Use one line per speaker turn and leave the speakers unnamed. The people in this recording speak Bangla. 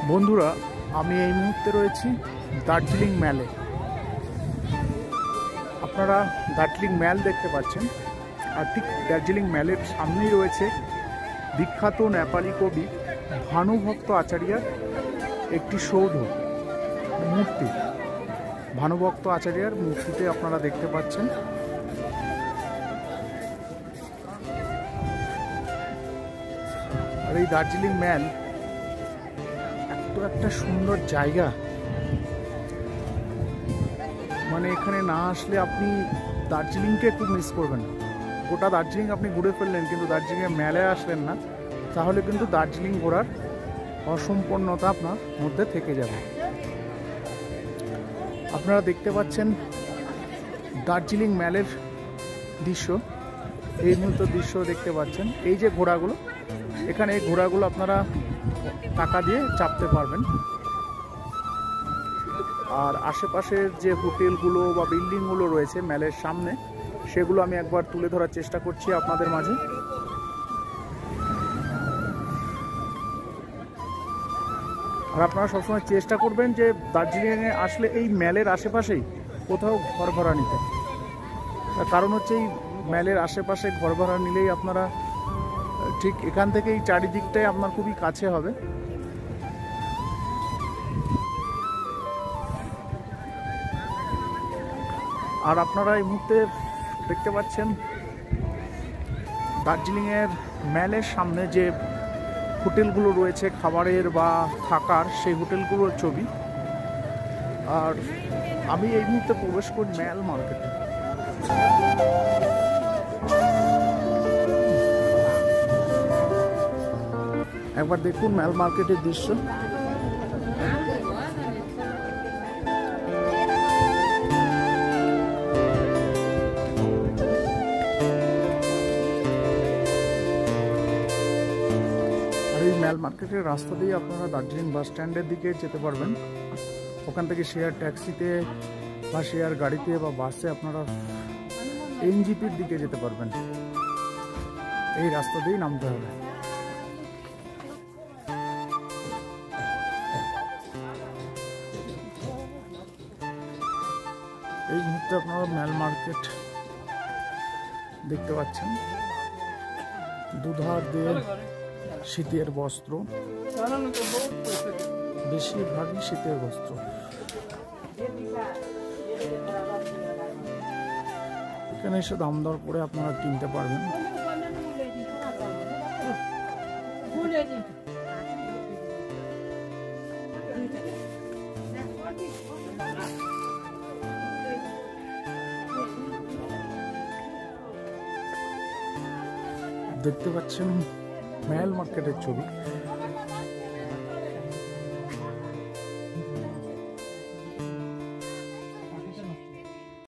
বন্ধুরা, আমি এই মুহূর্তে রয়েছি দার্জিলিং ম্যালে। আপনারা দার্জিলিং ম্যাল দেখতে পাচ্ছেন, আর ঠিক দার্জিলিং ম্যালের সামনেই রয়েছে বিখ্যাত নেপালি কবি ভানুভক্ত আচার্যার একটি সৌধ মূর্তি। ভানুভক্ত আচার্যার মূর্তিতে আপনারা দেখতে পাচ্ছেন। আর এই দার্জিলিং ম্যাল একটা সুন্দর জায়গা, মানে এখানে না আসলে আপনি দার্জিলিংকে খুব মিস করবেন। গোটা দার্জিলিং আপনি ঘুরে ফেললেন, কিন্তু দার্জিলিংয়ে ম্যালে আসলেন না, তাহলে কিন্তু দার্জিলিং ঘোরার অসম্পূর্ণতা আপনার মধ্যে থেকে যাবে। আপনারা দেখতে পাচ্ছেন দার্জিলিং ম্যালের দৃশ্য, এই মুহূর্তে দৃশ্য দেখতে পাচ্ছেন। এই যে ঘোড়াগুলো, এখানে এই ঘোড়াগুলো আপনারা টাকা দিয়ে চাপতে পারবেন। আর আশেপাশের যে হোটেলগুলো বা বিল্ডিংগুলো রয়েছে ম্যালের সামনে, সেগুলো আমি একবার তুলে ধরার চেষ্টা করছি আপনাদের মাঝে। আর আপনারা সবসময় চেষ্টা করবেন যে দার্জিলিংয়ে আসলে এই ম্যালের আশেপাশেই কোথাও ঘর ভাড়া নিতে। তার কারণ হচ্ছে এই ম্যালের আশেপাশে ঘর ভাড়া নিলেই আপনারা ঠিক এখান থেকে এই চারিদিকটাই আপনার খুবই কাছে হবে। আর আপনারা এই মুহূর্তে দেখতে পাচ্ছেন দার্জিলিংয়ের ম্যালের সামনে যে হোটেলগুলো রয়েছে খাবারের বা থাকার, সেই হোটেলগুলোর ছবি। আর আমি এই মুহূর্তে প্রবেশ করি ম্যাল মার্কেটে। একবার দেখুন ম্যাল মার্কেটের দৃশ্য। ম্যাল মার্কেটের রাস্তা দিয়ে আপনারা দার্জিলিং বাস স্ট্যান্ডের দিকে যেতে পারবেন। ওখান থেকে শেয়ার ট্যাক্সিতে বা শেয়ার গাড়িতে বা বাসে আপনারা এনজিপির দিকে যেতে পারবেন। এই রাস্তা দিয়েই নামতে হবে। এই মুহূর্তে আপনারা ম্যাল মার্কেট দেখতে পাচ্ছেন। দুধার দিয়ে শীতের বস্ত্র, বেশিরভাগই শীতের বস্ত্র। এখানে এসে দাম দর করে আপনারা কিনতে পারবেন। দেখতে পাচ্ছেন ম্যাল মার্কেটের ছবি।